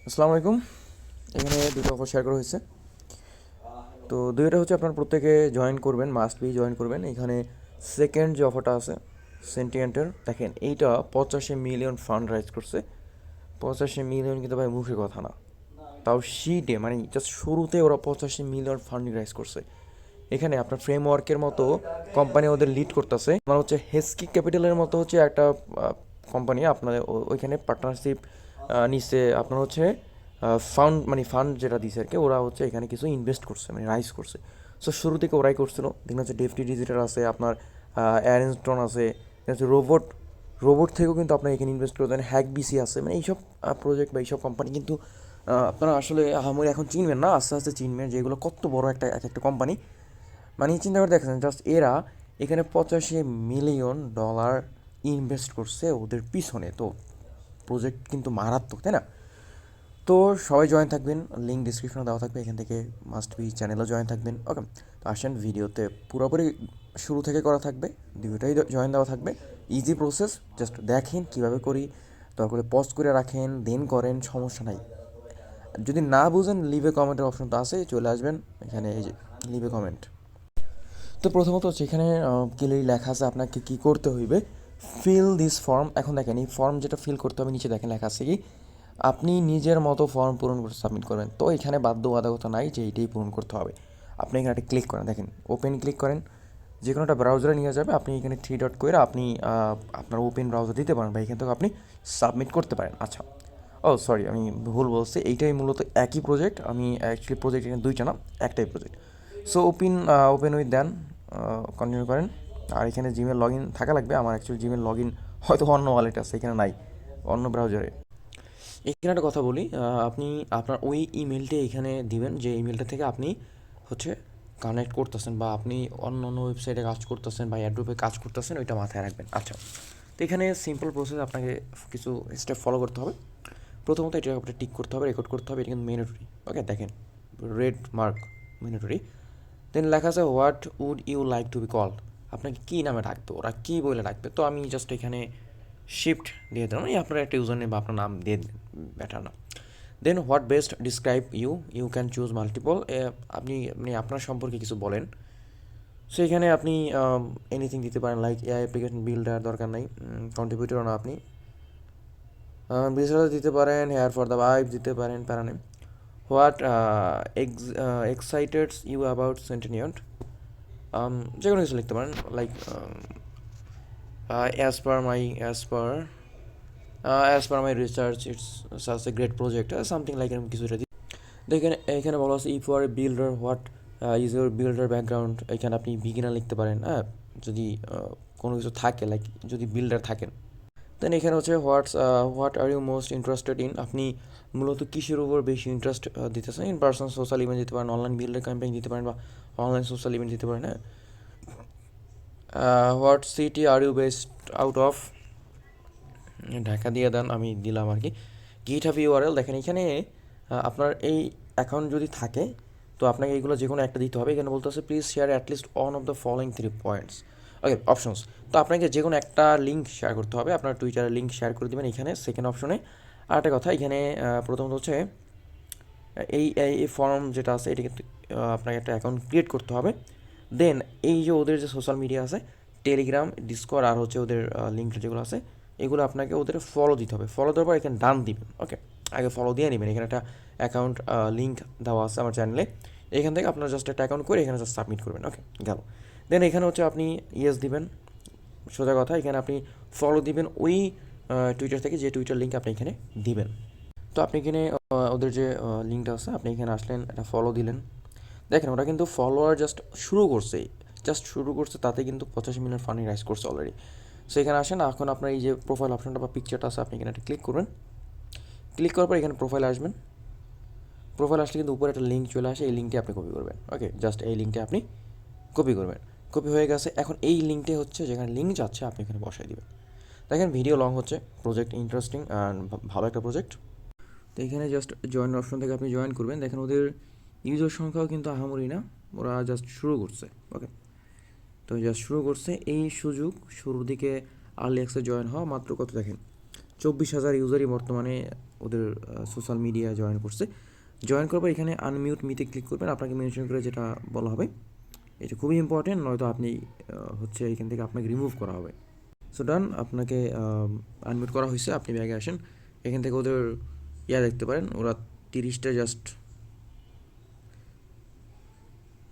আসসালামু আলাইকুম। এখানে দুটো অফার শেয়ার করা হয়েছে। তো দুইটা হচ্ছে আপনার প্রত্যেকে জয়েন করবেন, মাস্ট বি জয়েন করবেন। এখানে সেকেন্ড যে অফারটা আছে সেন্টিয়েন্টের, দেখেন এইটা 85 মিলিয়ন ফান্ড রাইজ করছে। 85 মিলিয়ন কিন্তু ভাই মুখের কথা না, তাও শিটে মানে জাস্ট শুরুতে ওরা 85 মিলিয়ন ফান্ড রাইজ করছে। এখানে আপনার ফ্রেমওয়ার্কের মতো কোম্পানি ওদের লিড করতেছে। আপনার হচ্ছে হেস্কি ক্যাপিটালের মতো হচ্ছে একটা কোম্পানি আপনার ওইখানে পার্টনারশিপ নিচ্ছে। আপনার হচ্ছে ফান্ড যেটা দিছে আর কি, ওরা হচ্ছে এখানে কিছু ইনভেস্ট করছে, মানে রাইজ করছে। সো শুরু থেকে ওরাই করছিল। দেখুন হচ্ছে ডেফটি ডিজিটাল আছে, আপনার অ্যারেনস্টন আছে, হচ্ছে রোবট রোবট থেকেও কিন্তু আপনার এখানে ইনভেস্ট করে দেন। হ্যাক বিসি আছে, মানে এইসব প্রজেক্ট বা এইসব কোম্পানি কিন্তু আপনারা আসলে আহামরি এখন চিনবেন না, আস্তে আস্তে চিনবেন যে এগুলো কত বড় একটা কোম্পানি। মানে চিন্তা করে দেখেন, জাস্ট এরা এখানে $85 মিলিয়ন ইনভেস্ট করছে ওদের পিছনে। তো প্রজেক্ট কিন্তু মারাত্মক, তাই না? তো সবাই জয়েন থাকবেন, লিঙ্ক ডিসক্রিপশনে দেওয়া থাকবে, এখান থেকে মাস্ট বি চ্যানেলও জয়েন থাকবেন। ওকে, তো আসেন ভিডিওতে পুরোপুরি শুরু থেকে করা থাকবে, দুটোই জয়েন দেওয়া থাকবে। ইজি প্রসেস, জাস্ট দেখেন কীভাবে করি, দরকার করে পজ করে রাখেন, দেন করেন, সমস্যা নাই। যদি না বুঝেন লিভে কমেন্টের অপশন তো আছে, চলে আসবেন এখানে, এই যে লিভে কমেন্ট। তো প্রথমত হচ্ছে এখানে ক্লিয়ারলি লেখা আছে আপনাকে কী করতে হইবে। Fill this form. এখন দেখেন এই ফর্ম যেটা ফিল করতে হবে, নিচে দেখেন লেখা আছে কি আপনি নিজের মতো ফর্ম পূরণ করে সাবমিট করবেন। তো এখানে বাধ্যবাধকতা নাই যে এইটাই পূরণ করতে হবে। আপনি এখানে একটা ক্লিক করেন, দেখেন ওপেন ক্লিক করেন, যে কোনো একটা ব্রাউজারে নিয়ে যাবে। আপনি এখানে 3 ডট করে আপনি আপনার ওপেন ব্রাউজার দিতে পারেন বা এখান থেকে আপনি সাবমিট করতে পারেন। আচ্ছা, ও সরি, আমি ভুল বলছি, এইটাই মূলত একই প্রজেক্ট। আমি অ্যাকচুয়ালি প্রজেক্ট এখানে দুইটা না, একটাই প্রজেক্ট। সো ওপেন উইথ দেন, কন্টিনিউ করেন। আর এখানে জিমেল লগ ইন থাকা লাগবে। আমার অ্যাকচুয়ালি জিমেল লগ ইন হয়তো অন্য ওয়ালেট আছে, এখানে নাই, অন্য ব্রাউজারে। এখানে একটা কথা বলি, আপনি আপনার ওই ইমেলটা এখানে দিবেন যে ইমেলটা থেকে আপনি হচ্ছে কানেক্ট করতেছেন বা আপনি অন্য অন্য ওয়েবসাইটে কাজ করতেছেন বা অ্যাড্রোপে কাজ করতেছেন, ওইটা মাথায় রাখবেন। আচ্ছা, তো এখানে সিম্পল প্রসেস, আপনাকে কিছু স্টেপ ফলো করতে হবে। প্রথমত এটা আপনাকে টিক করতে হবে, রেকর্ড করতে হবে, এটা কিন্তু ম্যান্ডেটরি। ওকে, দেখেন রেড মার্ক, ম্যান্ডেটরি। দেন লেখা আছে what would you like to be called. আপনাকে কী নামে ডাকবে, ওরা কী বলে ডাকবে। তো আমি জাস্ট এখানে শিফট দিয়ে দিলাম, এই আপনার একটা ইউজার নেম বা আপনার নাম দিয়ে দিন, বেটার না। Then what best describe you, you can choose multiple. আপনি আপনি আপনার সম্পর্কে কিছু বলেন। সো এখানে আপনি এনিথিং দিতে পারেন, লাইক এআই অ্যাপ্লিকেশন বিল্ডার, দরকার নাই, কন্ট্রিবিউটরও না আপনি। বিজনেস দিতে পারেন, হেয়ার ফর দ্য ভাইব দিতে পারেন, প্যারা নেই। What excites you about sentient, যে কোনো কিছু লিখতে পারেন, like as per my as per my research it's such a great project, something like এরকম কিছু এটা দিই। দেখেন এখানে বলা আছে if you are a builder what is your builder background. এখানে আপনি বিগিনার লিখতে পারেন, হ্যাঁ, যদি কোনো কিছু থাকে, লাইক যদি বিল্ডার থাকেন। দেন এখানে হচ্ছে what are you most interested in, আপনি মূলত কিসের উপর বেশি ইন্টারেস্ট দিতেছেন। ইন পার্সন সোশ্যাল ইভেন্ট দিতে পারেন, অনলাইন বিল্ডার ক্যাম্পেইন দিতে পারেন বা অনলাইন সোশ্যাল ইভেন্ট দিতে পারেন, হ্যাঁ। What city are you based out of, Dhaka দিয়ে দেন, আমি দিলাম আর কি। গিট হাব ইউআরএল, দেখেন এখানে আপনার এই অ্যাকাউন্ট যদি থাকে তো আপনাকে এইগুলো যে কোনো একটা দিতে হবে। এখানে বলতে হচ্ছে please share at least on of the following 3 points. Okay, options, তো আপনাকে যে কোনো একটা লিঙ্ক শেয়ার করতে হবে। আপনার টুইটারের লিঙ্ক শেয়ার করে দেবেন এখানে সেকেন্ড অপশনে। আর একটা কথা, এখানে প্রথমত হচ্ছে এই এই ফর্ম যেটা আছে এটা কিন্তু আপনাকে একটা অ্যাকাউন্ট ক্রিয়েট করতে হবে। দেন এই যে ওদের যে সোশ্যাল মিডিয়া আছে, টেলিগ্রাম, ডিসকর্ড আর হচ্ছে ওদের লিঙ্ক যেগুলো আছে, এগুলো আপনাকে ওদের ফলো দিতে হবে। ফলো দেওয়ার পর এখানে ডান দিবেন। ওকে, আগে ফলো দিয়ে নেবেন। এখানে একটা অ্যাকাউন্ট লিঙ্ক দেওয়া আছে আমার চ্যানেলে, এখান থেকে আপনার জাস্ট একটা অ্যাকাউন্ট করে এখানে জাস্ট সাবমিট করবেন। ওকে, গেল। দেন এখানে হচ্ছে আপনি ইয়েস দিবেন, সোজা কথা। এখানে আপনি ফলো দিবেন ওই টুইটার থেকে, যে টুইটার লিঙ্ক আপনি এখানে দিবেন। তো আপনি এখানে ওদের যে লিঙ্কটা আছে, আপনি এখানে আসলেন, একটা ফলো দিলেন। দেখেন ওরা কিন্তু ফলোয়ার জাস্ট শুরু করছে, তাতে কিন্তু 85 মিলিয়ন ফান্ডিং রাইজ করছে অলরেডি। সো এখানে আসেন, এখন আপনার এই যে প্রোফাইল অপশনটা বা পিকচারটা আছে, আপনি এখানে একটা ক্লিক করবেন। ক্লিক করার পর এখানে প্রোফাইল আসবেন। প্রোফাইল আসলে কিন্তু উপরে একটা লিঙ্ক চলে আসে, এই লিঙ্কটি আপনি কপি করবেন। ওকে, জাস্ট এই লিঙ্কটি আপনি কপি করবেন। কপি হয়ে গেছে, এখন এই লিঙ্কটে হচ্ছে যেখানে লিঙ্ক যাচ্ছে আপনি এখানে বসাই দিবেন। দেখেন ভিডিও লং হচ্ছে, প্রজেক্ট ইন্টারেস্টিং অ্যান্ড ভালো একটা প্রজেক্ট। তো এখানে জাস্ট জয়েন অপশন থেকে আপনি জয়েন করবেন। দেখেন ওদের ইউজার সংখ্যাও কিন্তু আহামরি না, ওরা জাস্ট শুরু করছে। ওকে, তো জাস্ট শুরু করছে, এই সুযোগ শুরুর দিকে আর্লি অ্যাক্সেস জয়েন হওয়া মাত্র কত দেখেন, 24,000 ইউজারই বর্তমানে ওদের সোশ্যাল মিডিয়ায় জয়েন করছে। জয়েন করবার এখানে আনমিউট মিতে ক্লিক করবেন, আপনাকে মেনশন করে যেটা বলা হবে। এটা খুবই ইম্পর্টেন্ট, নয়তো আপনি হচ্ছে এখান থেকে আপনাকে রিমুভ করা হবে। সো ডান, আপনাকে আনমিউট করা হয়েছে, আপনি ব্যাগে আসেন। এখান থেকে ওদের দেখতে পারেন, ওরা 30টা জাস্ট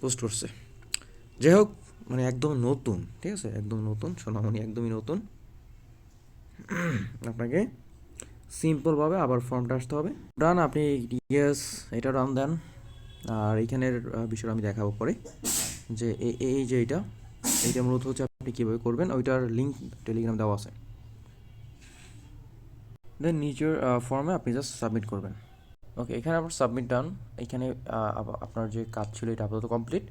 পোস্ট করছে। যাই হোক, মানে একদম নতুন, ঠিক আছে, একদম নতুন সোনামণি, একদমই নতুন। আপনাকে সিম্পলভাবে আবার ফর্মটা আসতে হবে। ডান, আপনি ইয়েস এটা রান দেন। আর এইখানের বিষয়টা আমি দেখাবো পরে, যে এই যে এইটা মূলত হচ্ছে আপনি কীভাবে করবেন, ওইটার লিঙ্ক টেলিগ্রাম দেওয়া আছে। দেন নিচের ফর্মে আপনি জাস্ট সাবমিট করবেন। ওকে, এখানে আপনার সাবমিট ডান। এখানে আপনার যে কাজ ছিল এটা আপাতত কমপ্লিট।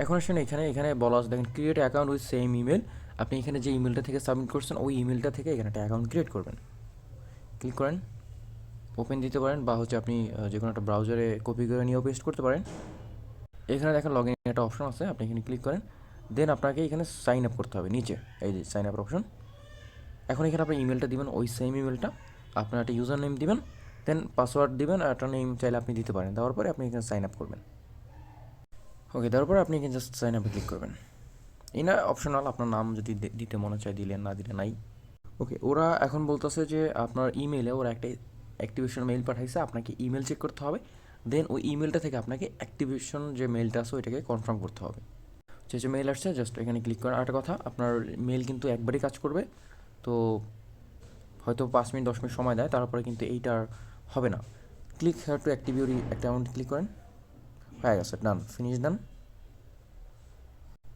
এখন আসেন এখানে বলা আছে, দেখেন create account with same email. আপনি এখানে যে ইমেলটা থেকে সাবমিট করছেন ওই ইমেলটা থেকে এখানে একটা অ্যাকাউন্ট ক্রিয়েট করবেন। ক্লিক করেন, ওপেন দিতে পারেন, বা হচ্ছে আপনি যে কোনো একটা ব্রাউজারে কপি করে নিয়েও পেস্ট করতে পারেন। এখানে দেখেন লগ ইন একটা অপশন আছে, আপনি এখানে ক্লিক করেন। দেন আপনাকে এখানে সাইন আপ করতে হবে, নিচে এই যে সাইন আপ অপশন। এখন এখানে আপনি ইমেলটা দিবেন, ওই সেম ইমেলটা, আপনার একটা ইউজার নেম দিবেন, দেন পাসওয়ার্ড দিবেন, আর একটা নেম চাইলে আপনি দিতে পারেন। দেওয়ার পরে আপনি এখানে সাইন আপ করবেন। ওকে, দেওয়ার পরে আপনি এখানে জাস্ট সাইন আপে ক্লিক করবেন। এই না অপশনাল, আপনার নাম যদি দিতে মনে চায় দিলেন, না দিলে নাই। ওকে, ওরা এখন বলতেছে যে আপনার ইমেলে ওরা একটা অ্যাক্টিভেশন মেইল পাঠাইছে, আপনাকে ইমেল চেক করতে হবে। দেন ওই ইমেলটা থেকে আপনাকে অ্যাক্টিভেশন যে মেইলটা আছে ওইটাকে কনফার্ম করতে হবে। যে মেইল আসছে জাস্ট এখানে ক্লিক করার। একটা কথা, আপনার মেইল কিন্তু একবারই কাজ করবে, তো হয়তো 5 মিনিট 10 মিনিট সময় দেয়, তারপরে কিন্তু এইটা আর হবে না। Click here to active your account click করেন। হয়ে গেছে, ডান, ফিনিশ ডান।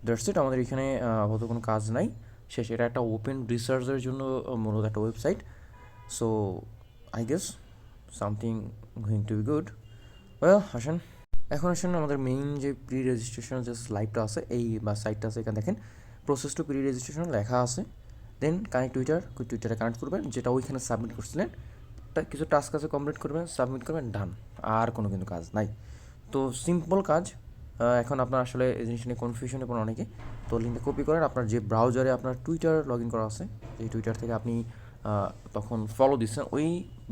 দ্যাটস ইট, আমাদের এখানে আপাতত কোনো কাজ নাই, শেষ। এটা একটা ওপেন রিসার্চের জন্য মূলত একটা website. So I guess something going to be good. Well, এখন আসেন আমাদের মেইন যে প্রি রেজিস্ট্রেশন যে স্লাইডটা আছে, এই বা সাইটটা আছে, এখানে দেখেন প্রসেস টু প্রি রেজিস্ট্রেশন লেখা আছে। দেন কানেক্ট টুইটারে কানেক্ট করবেন, যেটা ওইখানে সাবমিট করছিলেন। কিছু টাস্ক আছে, কমপ্লিট করবেন, সাবমিট করবেন, ডান। আর কোনো কিন্তু কাজ নাই। তো সিম্পল কাজ। এখন আপনার আসলে এই জিনিস নিয়ে কনফিউশনে পড়ে অনেকে। তো লিঙ্কটা কপি করেন, আপনার যে ব্রাউজারে আপনার টুইটার লগ ইন করা আছে, এই টুইটার থেকে আপনি তখন ফলো দিচ্ছেন, ওই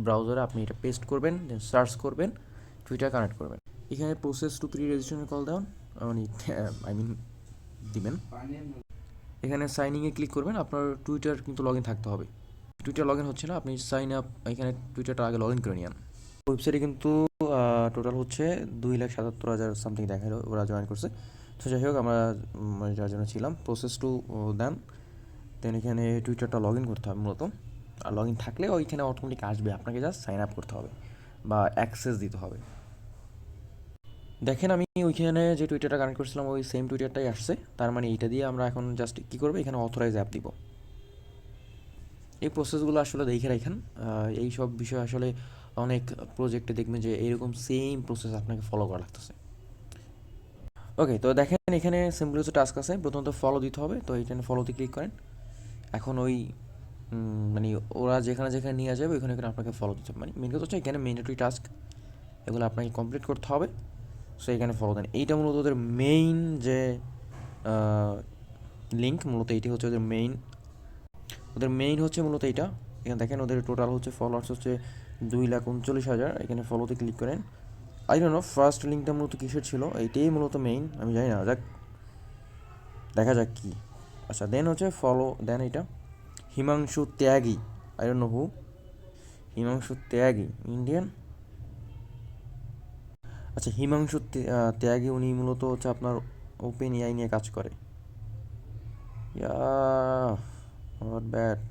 ব্রাউজারে আপনি এটা পেস্ট করবেন, দেন সার্চ করবেন, টুইটার কানেক্ট করবেন। এখানে process to pre registration call দেন, দিবেন। এখানে সাইনিংয়ে ক্লিক করবেন, আপনার টুইটার কিন্তু লগ ইন থাকতে হবে। টুইটার লগ ইন হচ্ছে না, আপনি সাইন আপ, এখানে টুইটারটা আগে লগ ইন করে নিন। ওয়েবসাইটে কিন্তু টোটাল হচ্ছে 2,77,000 সামথিং দেখালো ওরা জয়েন করছে। তো যাই হোক, আমরা যার জন্য ছিলাম প্রসেস টু দেন এখানে টুইটারটা লগ ইন করতে হবে মূলত। আর লগ ইন থাকলে ওইখানে অটোমেটিক আসবে, আপনাকে জাস্ট সাইন আপ করতে হবে বা অ্যাক্সেস দিতে হবে। দেখেন আমি ওইখানে যে টুইটারটা কানেক্ট করছিলাম ওই সেম টুইটারটাই আসছে, তার মানে এইটা দিয়ে আমরা এখন জাস্ট কী করবো, এখানে অথরাইজ অ্যাপ দিব। এই প্রসেসগুলো আসলে দেখে রাখেন, এই সব বিষয় আসলে অনেক প্রজেক্টে দেখবেন যে এরকম সেম প্রসেস আপনাকে ফলো করা লাগতেছে। ওকে, তো দেখেন এখানে সিম্পল কিছু টাস্ক আছে, প্রথমত ফলো দিতে হবে, তো এইখানে ফলোতে ক্লিক করেন। এখন ওই মানে ওরা যেখানে যেখানে নিয়ে যাবে ওইখানে আপনাকে ফলো দিতে হবে, মানে মেন কথা হচ্ছে এখানে ম্যান্ডেটরি টাস্ক, এগুলো আপনাকে কমপ্লিট করতে হবে। সো এখানে ফলো দেন, এইটা মূলত ওদের মেইন যে লিঙ্ক, মূলত এইটি হচ্ছে ওদের মেইন হচ্ছে মূলত এইটা। এখানে দেখেন ওদের টোটাল হচ্ছে ফলোয়ার্স হচ্ছে 2,39,000। এখানে ফলোতে ক্লিক করেন। আই ডোন্ট নো ফার্স্ট লিঙ্কটা মূলত কিসের ছিল, এইটাই মূলত মেইন, আমি জানি না, দেখা যাক কি। আচ্ছা, দেন হচ্ছে ফলো, দেন এটা হিমাংশু ত্যাগী, I don't know who. Himanshu Tyagi Indian. আচ্ছা, হিমাংশু ত্যাগী, উনি মূলত হচ্ছে আপনার ওপেন এআই নিয়ে কাজ করে। Not bad.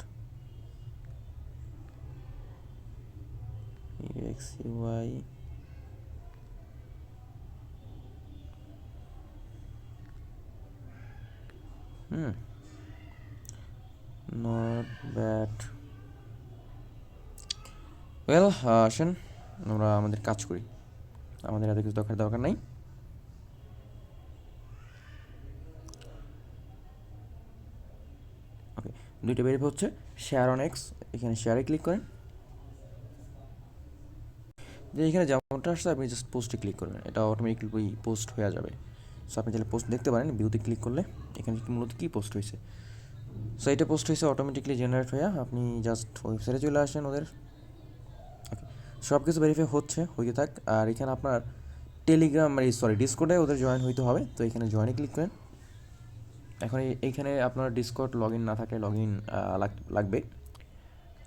UX/UI not bad. Well, আসেন আমরা আমাদের কাজ করি, আমাদের এত কিছু দরকার নাই। ওকে, দুইটা বেরিয়ে হচ্ছে শেয়ার অন এক্স, এখানে শেয়ারে ক্লিক করেন। যে এখানে যেমনটা আসছে আপনি জাস্ট পোস্টে ক্লিক করবেন, এটা অটোমেটিকলি পোস্ট হয়ে যাবে। সো আপনি তাহলে পোস্ট দেখতে পারেন, ভিউতে ক্লিক করলে এখানে মূলত কী পোস্ট হয়েছে। সো এটা পোস্ট হয়েছে অটোমেটিকলি জেনারেট হয়ে, আপনি জাস্ট ওয়েবসাইটে চলে আসেন ওদের। ওকে, সব কিছু ভেরিফাই হইতে থাক। আর এখানে আপনার টেলিগ্রাম ডিসকর্ডে ওদের জয়েন হইতে হবে। তো এখানে জয়েনে ক্লিক করেন। এখন এইখানে আপনার ডিসকর্ড লগ ইন না থাকলে লগ ইন লাগবে।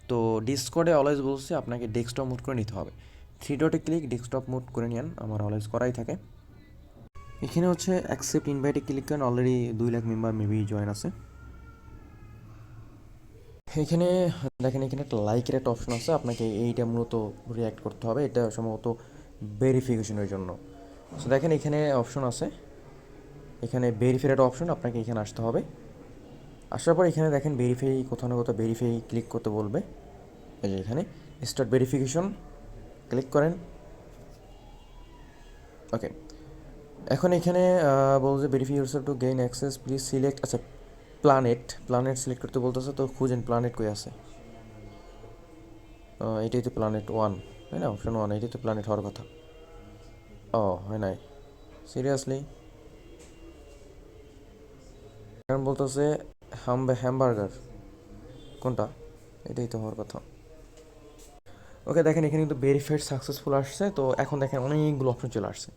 তো ডিসকর্ডে অলওয়েজ বলছে আপনাকে ডেস্কটপ মোড করে নিতে হবে। 3 ডটে ক্লিক ডেস্কটপ মোড করে নিন, আমার অলওয়েজ করাই থাকে। এখানে হচ্ছে অ্যাকসেপ্ট ইনভাইটে ক্লিক করেন, already 2 lakh member maybe join আছে। এখানে দেখেন এখানে একটা লাইকের একটা অপশন আছে, আপনাকে এইটা মূলত রিঅ্যাক্ট করতে হবে, এটা সম্ভবত ভেরিফিকেশনের জন্য। সো দেখেন এখানে অপশন আছে, এখানে ভেরিফাইড একটা অপশন, আপনাকে এখানে আসতে হবে। আসার পর এখানে দেখেন ভেরিফাই, কোথাও না কোথাও ভেরিফাই ক্লিক করতে বলবে। এই যে এখানে স্টার্ট ভেরিফিকেশন ক্লিক করেন। ওকে, এখন এখানে বলছে verify yourself to gain access please select, আচ্ছা প্ল্যানেট সিলেক্ট করতে বলতেছে। তো খুঁজেন প্ল্যানেট কই আছে। এটাই তো প্ল্যানেট 1, তাই না? অপশন 1, এটাই তো প্ল্যানেট হওয়ার কথা। হয় নাই, সিরিয়াসলি? কারণ বলতেছে হ্যামবার্গার, কোনটা? এটাই তো হওয়ার কথা। ওকে, দেখেন এখানে কিন্তু ভেরিফাইড সাকসেসফুল আসছে। তো এখন দেখেন অনেকগুলো অপশন চলে আসছে,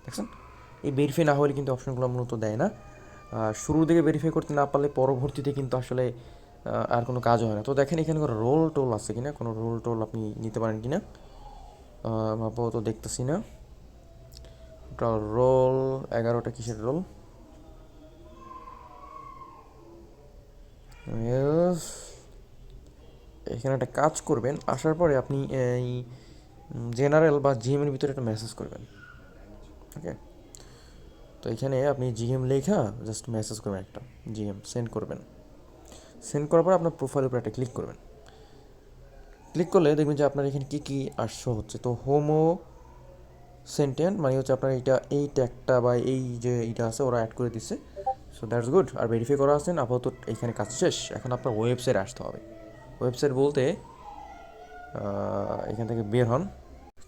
দেখছেন? এই ভেরিফাই না হলে কিন্তু অপশনগুলো মূলত দেয় না। শুরুর দিকে ভেরিফাই করতে না পারলে পরবর্তীতে কিন্তু আসলে আর কোনো কাজ হয় না। তো দেখেন এখানে কোনো রোল টোল আছে কিনা, কোনো রোল টোল আপনি নিতে পারেন কিনা, আপাতত দেখতেছি না। ওটা রোল 11টা কিসের রোল? এখানে একটা কাজ করবেন, আসার পরে আপনি এই জেনারেল বা জিএমের ভিতরে একটা মেসেজ করবেন। ওকে, তো এখানে আপনি জিএম লেখা জাস্ট মেসেজ করবেন, একটা জিএম সেন্ড করবেন। সেন্ড করার পর আপনার প্রোফাইলের উপর একটা ক্লিক করবেন। ক্লিক করলে দেখবেন যে আপনার এখানে কী কী শো হচ্ছে। তো হোমো সেন্টেন্ট মানে হচ্ছে আপনার এই ট্যাগটা বা এই যে এইটা আছে ওরা অ্যাড করে দিচ্ছে। So that's good. আর ভেরিফাই করা আছেন, আপাতত এখানে কাজ শেষ। এখন আপনার ওয়েবসাইট আসতে হবে। ওয়েবসাইট বলতে এখান থেকে বের হন।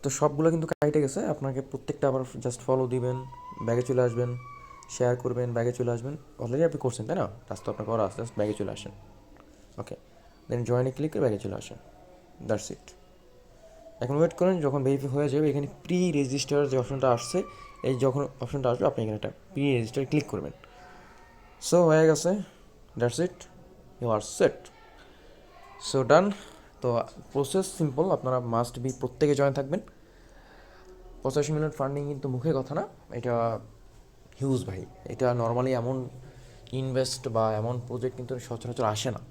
তো সবগুলো কিন্তু কাইটে গেছে, আপনাকে প্রত্যেকটা আবার জাস্ট ফলো দিবেন, ব্যাগে চলে আসবেন, শেয়ার করবেন, ব্যাগে চলে আসবেন। অলরেডি আপনি করছেন, তাই না? কাজ তো আপনার করা আছে, জাস্ট ব্যাগে চলে আসেন। ওকে, দেন জয়েনে ক্লিক করে ব্যাগে চলে আসেন। That's it. এখন ওয়েট করেন, যখন ভেরিফাই হয়ে যাবে এখানে প্রি রেজিস্টার যে অপশনটা আসছে, এই যখন অপশনটা আসবে আপনি এখানে একটা প্রি রেজিস্টার ক্লিক করবেন। সো হয়ে গেছে, that's it, you are set. So done. তো প্রসেস সিম্পল, আপনারা মাস্ট বি প্রত্যেকে জয়েন থাকবেন। 85 মিলিয়ন ফান্ডিং কিন্তু মুখে কথা না, এটা হিউজ ভাই। এটা নর্মালি এমন ইনভেস্ট বা এমন প্রজেক্ট কিন্তু সচরাচর আসে না।